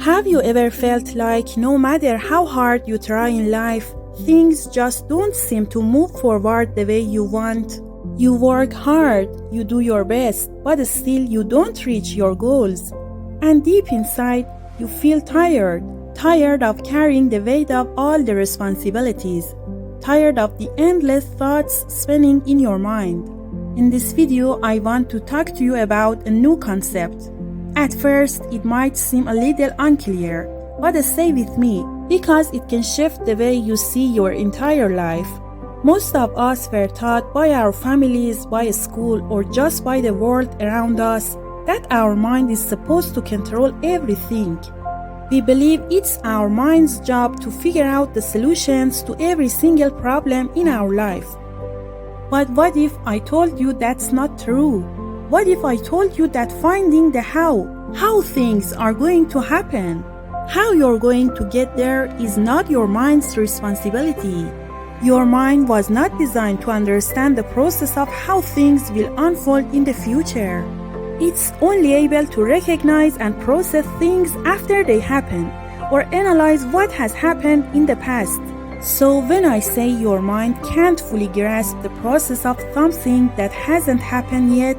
Have you ever felt like no matter how hard you try in life, things just don't seem to move forward the way you want? You work hard, you do your best, but still you don't reach your goals. And deep inside, you feel tired of carrying the weight of all the responsibilities, tired of the endless thoughts spinning in your mind. In this video, I want to talk to you about a new concept. At first, it might seem a little unclear, but stay with me because it can shift the way you see your entire life. Most of us were taught by our families, by school, or just by the world around us that our mind is supposed to control everything. We believe it's our mind's job to figure out the solutions to every single problem in our life. But what if I told you that's not true? What if I told you that finding the how things are going to happen, how you're going to get there is not your mind's responsibility. Your mind was not designed to understand the process of how things will unfold in the future. It's only able to recognize and process things after they happen, or analyze what has happened in the past. So when I say your mind can't fully grasp the process of something that hasn't happened yet,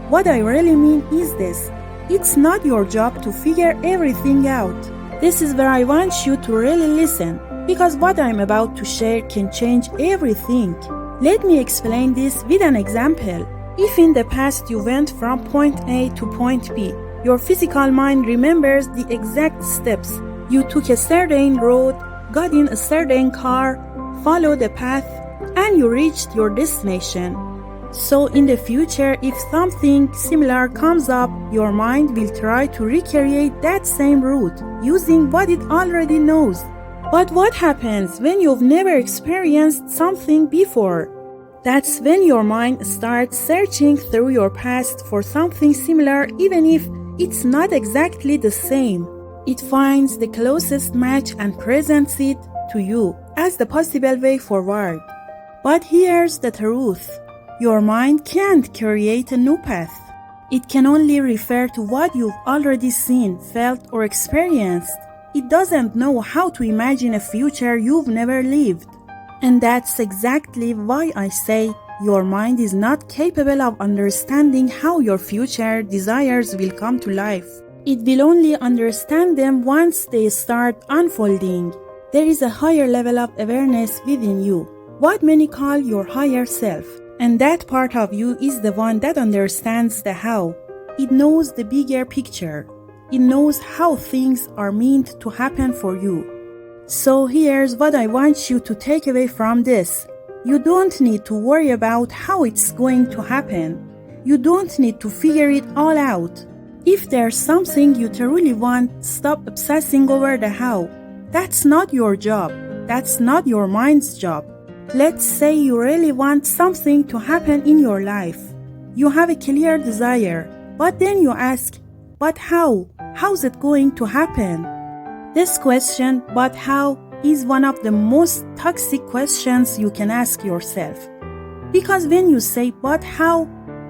what I really mean is this. It's not your job to figure everything out. This is where I want you to really listen, because what I'm about to share can change everything. Let me explain this with an example. If in the past you went from point A to point B, your physical mind remembers the exact steps. You took a certain road, got in a certain car, followed the path, and you reached your destination. So in the future, if something similar comes up, your mind will try to recreate that same route using what it already knows. But what happens when you've never experienced something before? That's when your mind starts searching through your past for something similar, even if it's not exactly the same. It finds the closest match and presents it to you as the possible way forward. But here's the truth. Your mind can't create a new path. It can only refer to what you've already seen, felt, or experienced. It doesn't know how to imagine a future you've never lived. And that's exactly why I say your mind is not capable of understanding how your future desires will come to life. It will only understand them once they start unfolding. There is a higher level of awareness within you, what many call your higher self. And that part of you is the one that understands the how. It knows the bigger picture. It knows how things are meant to happen for you. So here's what I want you to take away from this. You don't need to worry about how it's going to happen. You don't need to figure it all out. If there's something you truly want, stop obsessing over the how. That's not your job. That's not your mind's job. Let's say you really want something to happen in your life. You have a clear desire, but then you ask, but how? How's it going to happen? This question, but how, is one of the most toxic questions you can ask yourself. Because when you say, but how,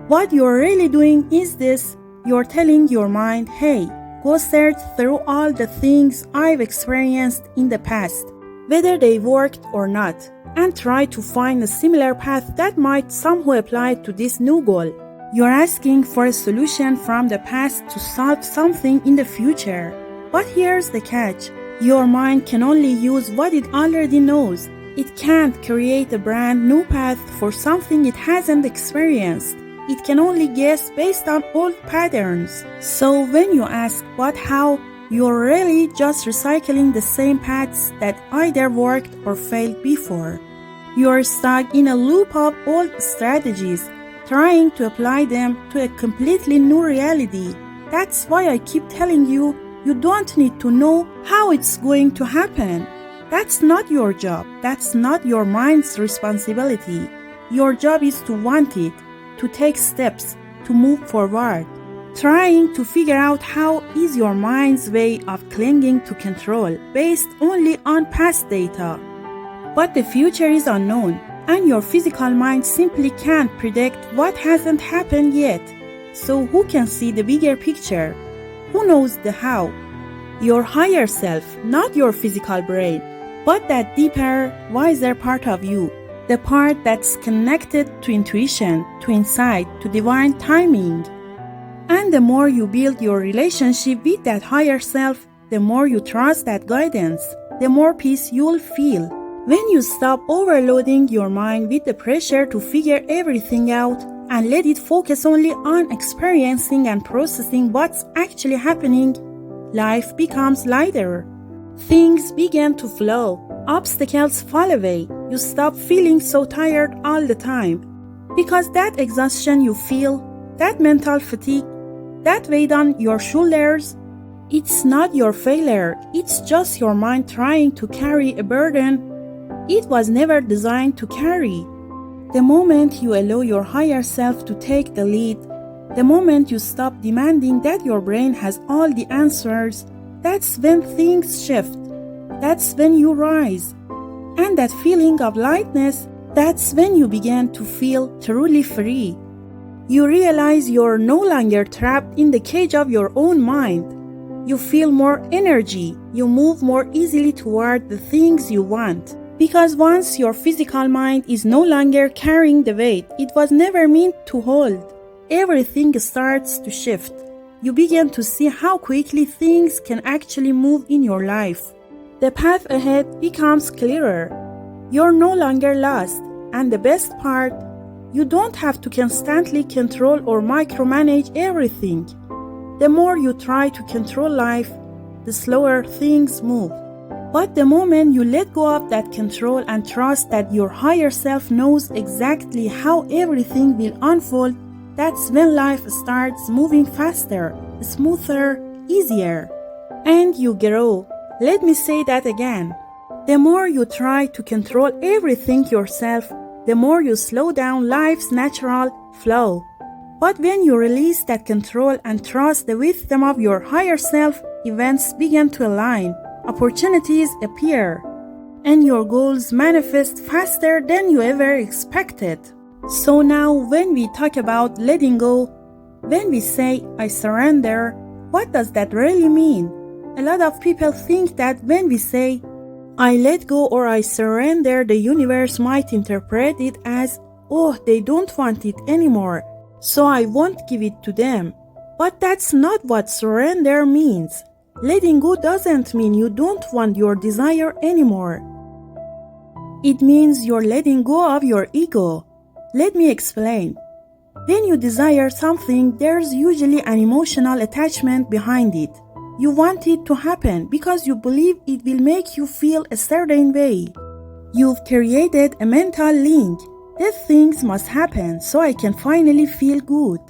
what you're really doing is this, you're telling your mind, hey, go search through all the things I've experienced in the past, whether they worked or not, and try to find a similar path that might somehow apply to this new goal. You're asking for a solution from the past to solve something in the future. But here's the catch. Your mind can only use what it already knows. It can't create a brand new path for something it hasn't experienced. It can only guess based on old patterns. So when you ask, but how, you're really just recycling the same paths that either worked or failed before. You're stuck in a loop of old strategies, trying to apply them to a completely new reality. That's why I keep telling you, you don't need to know how it's going to happen. That's not your job. That's not your mind's responsibility. Your job is to want it, to take steps, to move forward. Trying to figure out how is your mind's way of clinging to control based only on past data. But the future is unknown, and your physical mind simply can't predict what hasn't happened yet. So who can see the bigger picture? Who knows the how? Your higher self, not your physical brain, but that deeper, wiser part of you. The part that's connected to intuition, to insight, to divine timing. And the more you build your relationship with that higher self, the more you trust that guidance, the more peace you'll feel. When you stop overloading your mind with the pressure to figure everything out and let it focus only on experiencing and processing what's actually happening, life becomes lighter. Things begin to flow. Obstacles fall away. You stop feeling so tired all the time. Because that exhaustion you feel, that mental fatigue, that weight on your shoulders, it's not your failure. It's just your mind trying to carry a burden it was never designed to carry. The moment you allow your higher self to take the lead, the moment you stop demanding that your brain has all the answers, that's when things shift. That's when you rise. And that feeling of lightness, that's when you begin to feel truly free. You realize you're no longer trapped in the cage of your own mind. You feel more energy. You move more easily toward the things you want. Because once your physical mind is no longer carrying the weight it was never meant to hold, everything starts to shift. You begin to see how quickly things can actually move in your life. The path ahead becomes clearer. You're no longer lost. And the best part, you don't have to constantly control or micromanage everything. The more you try to control life, the slower things move. But the moment you let go of that control and trust that your higher self knows exactly how everything will unfold, that's when life starts moving faster, smoother, easier. And you grow. Let me say that again. The more you try to control everything yourself, the more you slow down life's natural flow. But when you release that control and trust the wisdom of your higher self, events begin to align. Opportunities appear, and your goals manifest faster than you ever expected. So now when we talk about letting go, when we say, I surrender, what does that really mean? A lot of people think that when we say, I let go or I surrender, the universe might interpret it as, oh, they don't want it anymore, so I won't give it to them. But that's not what surrender means. Letting go doesn't mean you don't want your desire anymore. It means you're letting go of your ego. Let me explain. When you desire something, there's usually an emotional attachment behind it. You want it to happen because you believe it will make you feel a certain way. You've created a mental link that things must happen so I can finally feel good.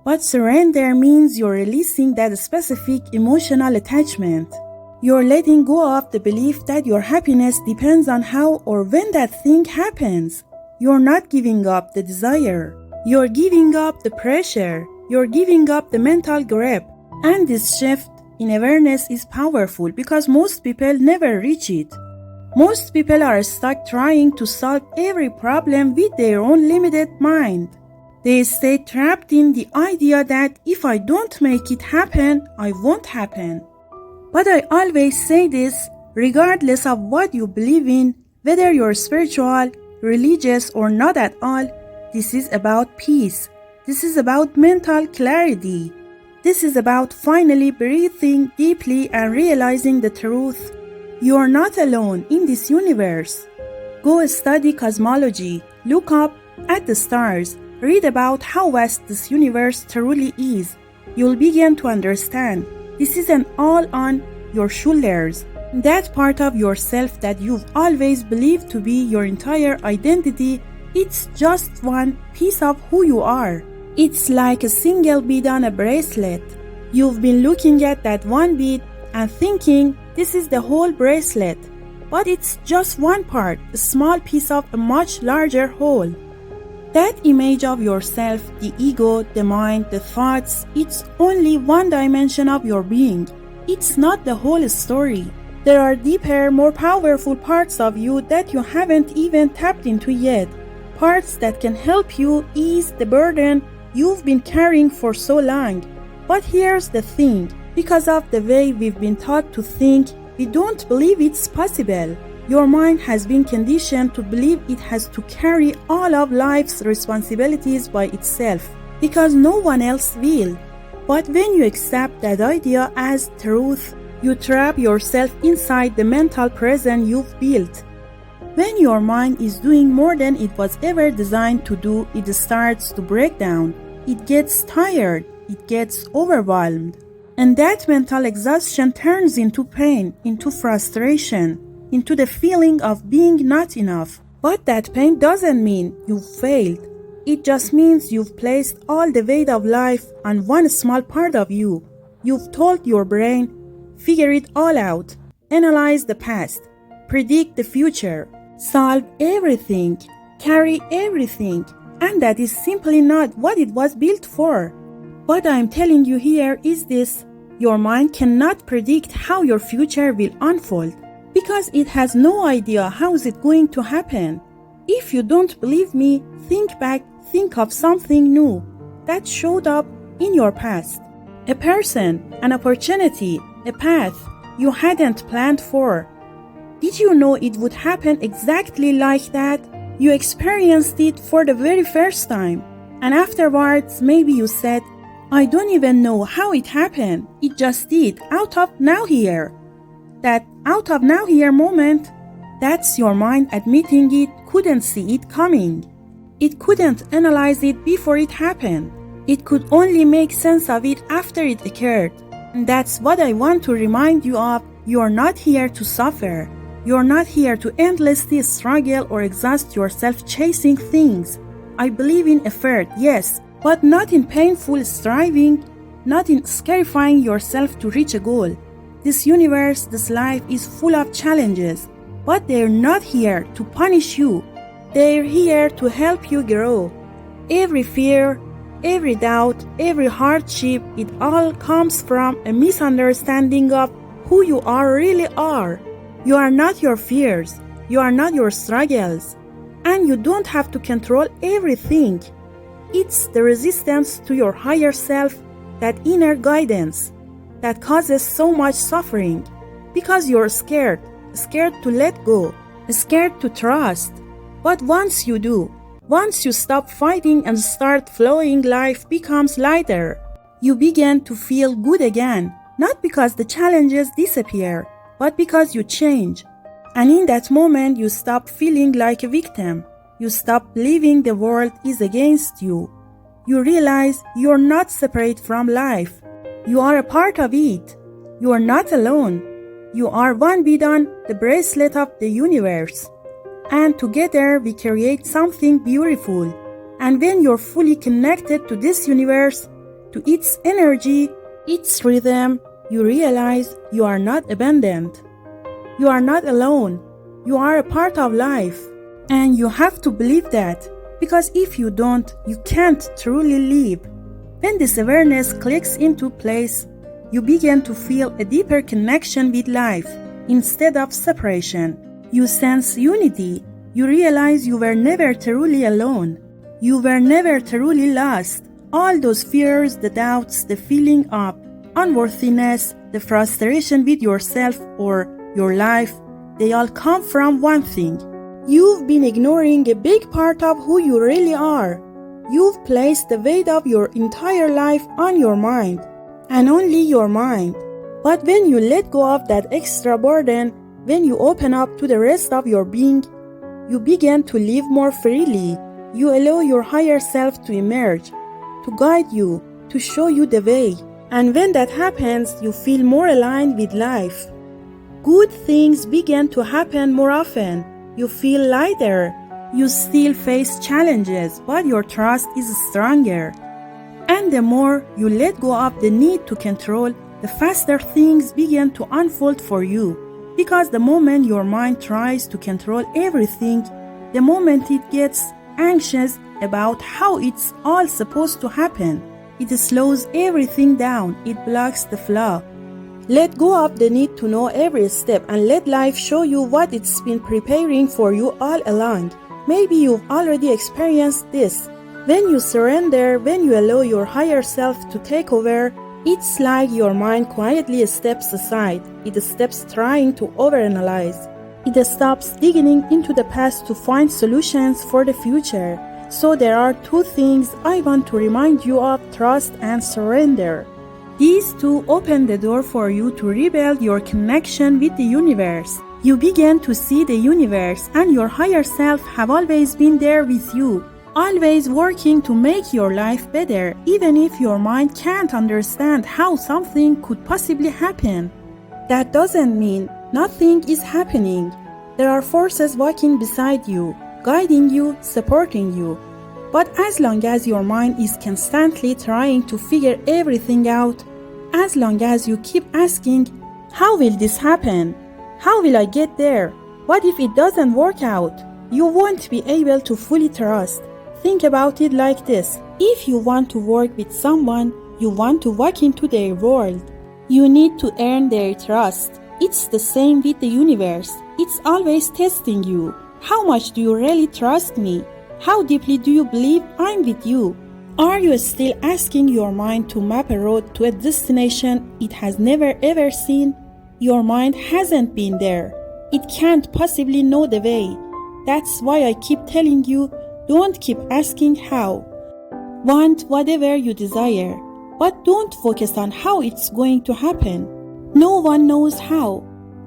But surrender means you're releasing that specific emotional attachment. You're letting go of the belief that your happiness depends on how or when that thing happens. You're not giving up the desire. You're giving up the pressure. You're giving up the mental grip. And this shift in awareness is powerful because most people never reach it. Most people are stuck trying to solve every problem with their own limited mind. They stay trapped in the idea that if I don't make it happen, I won't happen. But I always say this, regardless of what you believe in, whether you're spiritual, religious, or not at all, this is about peace. This is about mental clarity. This is about finally breathing deeply and realizing the truth. You are not alone in this universe. Go study cosmology, look up at the stars, read about how vast this universe truly is. You'll begin to understand this isn't all on your shoulders. That part of yourself that you've always believed to be your entire identity, it's just one piece of who you are. It's like a single bead on a bracelet. You've been looking at that one bead and thinking this is the whole bracelet. But it's just one part, a small piece of a much larger whole. That image of yourself, the ego, the mind, the thoughts, it's only one dimension of your being. It's not the whole story. There are deeper, more powerful parts of you that you haven't even tapped into yet. Parts that can help you ease the burden you've been carrying for so long. But here's the thing, Because of the way we've been taught to think, we don't believe it's possible. Your mind has been conditioned to believe it has to carry all of life's responsibilities by itself, because no one else will. But when you accept that idea as truth, you trap yourself inside the mental prison you've built. When your mind is doing more than it was ever designed to do, it starts to break down. It gets tired. It gets overwhelmed. And that mental exhaustion turns into pain, into frustration, into the feeling of being not enough. But that pain doesn't mean you've failed. It just means you've placed all the weight of life on one small part of you. You've told your brain, figure it all out, analyze the past, predict the future, solve everything, carry everything, and that is simply not what it was built for. What I'm telling you here is this: your mind cannot predict how your future will unfold because it has no idea how is it going to happen. If you don't believe me, think back, think of something new that showed up in your past. A person, an opportunity, a path you hadn't planned for. Did you know it would happen exactly like that? You experienced it for the very first time, and afterwards maybe you said, I don't even know how it happened. It just did, out of now here. That out of now here moment, that's your mind admitting it couldn't see it coming. It couldn't analyze it before it happened. It could only make sense of it after it occurred. And that's what I want to remind you of. You're not here to suffer. You're not here to endlessly struggle or exhaust yourself chasing things. I believe in effort, yes, but not in painful striving, not in scarifying yourself to reach a goal. This universe, this life is full of challenges, but they're not here to punish you. They're here to help you grow. Every fear, every doubt, every hardship, it all comes from a misunderstanding of who you really are. You are not your fears. You are not your struggles. And you don't have to control everything. It's the resistance to your higher self, that inner guidance, that causes so much suffering. Because you're scared to let go, scared to trust. But once you do, once you stop fighting and start flowing, life becomes lighter. You begin to feel good again, not because the challenges disappear, but because you change. And in that moment, you stop feeling like a victim. You stop believing the world is against you. You realize you're not separate from life. You are a part of it. You are not alone. You are one bead on the bracelet of the universe. And together we create something beautiful. And when you're fully connected to this universe, to its energy, its rhythm, you realize you are not abandoned. You are not alone. You are a part of life. And you have to believe that, because if you don't, you can't truly live. When this awareness clicks into place, you begin to feel a deeper connection with life instead of separation. You sense unity. You realize you were never truly alone. You were never truly lost. All those fears, the doubts, the feeling of unworthiness, the frustration with yourself or your life, they all come from one thing. You've been ignoring a big part of who you really are. You've placed the weight of your entire life on your mind, and only your mind. But when you let go of that extra burden, when you open up to the rest of your being, you begin to live more freely. You allow your higher self to emerge, to guide you, to show you the way. And when that happens, you feel more aligned with life. Good things begin to happen more often. You feel lighter. You still face challenges, but your trust is stronger. And the more you let go of the need to control, the faster things begin to unfold for you. Because the moment your mind tries to control everything, the moment it gets anxious about how it's all supposed to happen, it slows everything down. It blocks the flow. Let go of the need to know every step and let life show you what it's been preparing for you all along. Maybe you've already experienced this. When you surrender, when you allow your higher self to take over, It's like your mind quietly steps aside. It stops trying to overanalyze. It stops digging into the past to find solutions for the future. So there are two things I want to remind you of: trust and surrender. These two open the door for you to rebuild your connection with the universe. You begin to see the universe and your higher self have always been there with you, always working to make your life better, even if your mind can't understand how something could possibly happen. That doesn't mean nothing is happening. There are forces walking beside you, guiding you, supporting you. But as long as your mind is constantly trying to figure everything out, as long as you keep asking, how will this happen? How will I get there? What if it doesn't work out? You won't be able to fully trust. Think about it like this. If you want to work with someone, you want to walk into their world, you need to earn their trust. It's the same with the universe. It's always testing you. How much do you really trust me? How deeply do you believe I'm with you? Are you still asking your mind to map a road to a destination it has never ever seen? Your mind hasn't been there. It can't possibly know the way. That's why I keep telling you, don't keep asking how. Want whatever you desire, but don't focus on how it's going to happen. No one knows how.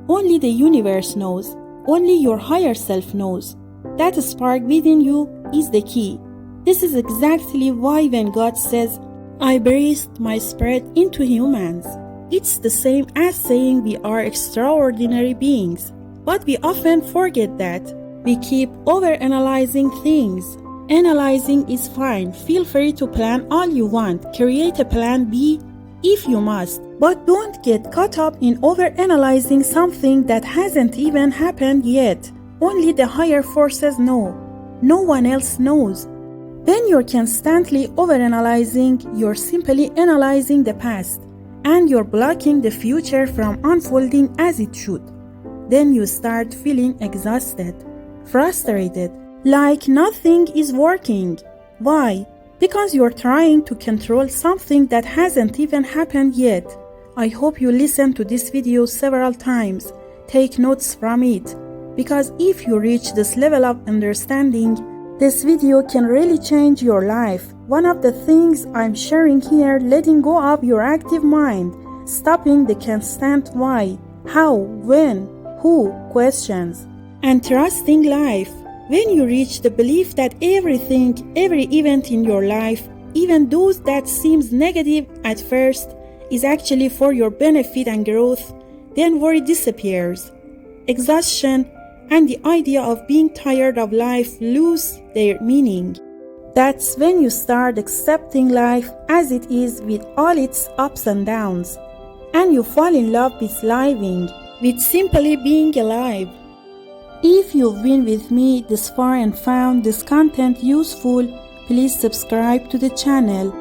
Only the universe knows. Only your higher self knows. That spark within you is the key. This is exactly why when God says, I breathed my spirit into humans, it's the same as saying we are extraordinary beings. But we often forget that. We keep overanalyzing things. Analyzing is fine. Feel free to plan all you want. Create a plan B if you must. But don't get caught up in overanalyzing something that hasn't even happened yet. Only the higher forces know. No one else knows. When you're constantly overanalyzing, you're simply analyzing the past, and you're blocking the future from unfolding as it should. Then you start feeling exhausted, frustrated, like nothing is working. Why? Because you're trying to control something that hasn't even happened yet. I hope you listen to this video several times. Take notes from it, because if you reach this level of understanding, this video can really change your life. One of the things I'm sharing here, letting go of your active mind, stopping the constant why, how, when, who questions, and trusting life. When you reach the belief that everything, every event in your life, even those that seems negative at first, is actually for your benefit and growth, then worry disappears. Exhaustion and the idea of being tired of life lose their meaning. That's when you start accepting life as it is with all its ups and downs, and you fall in love with living, with simply being alive. If you've been with me this far and found this content useful, please subscribe to the channel.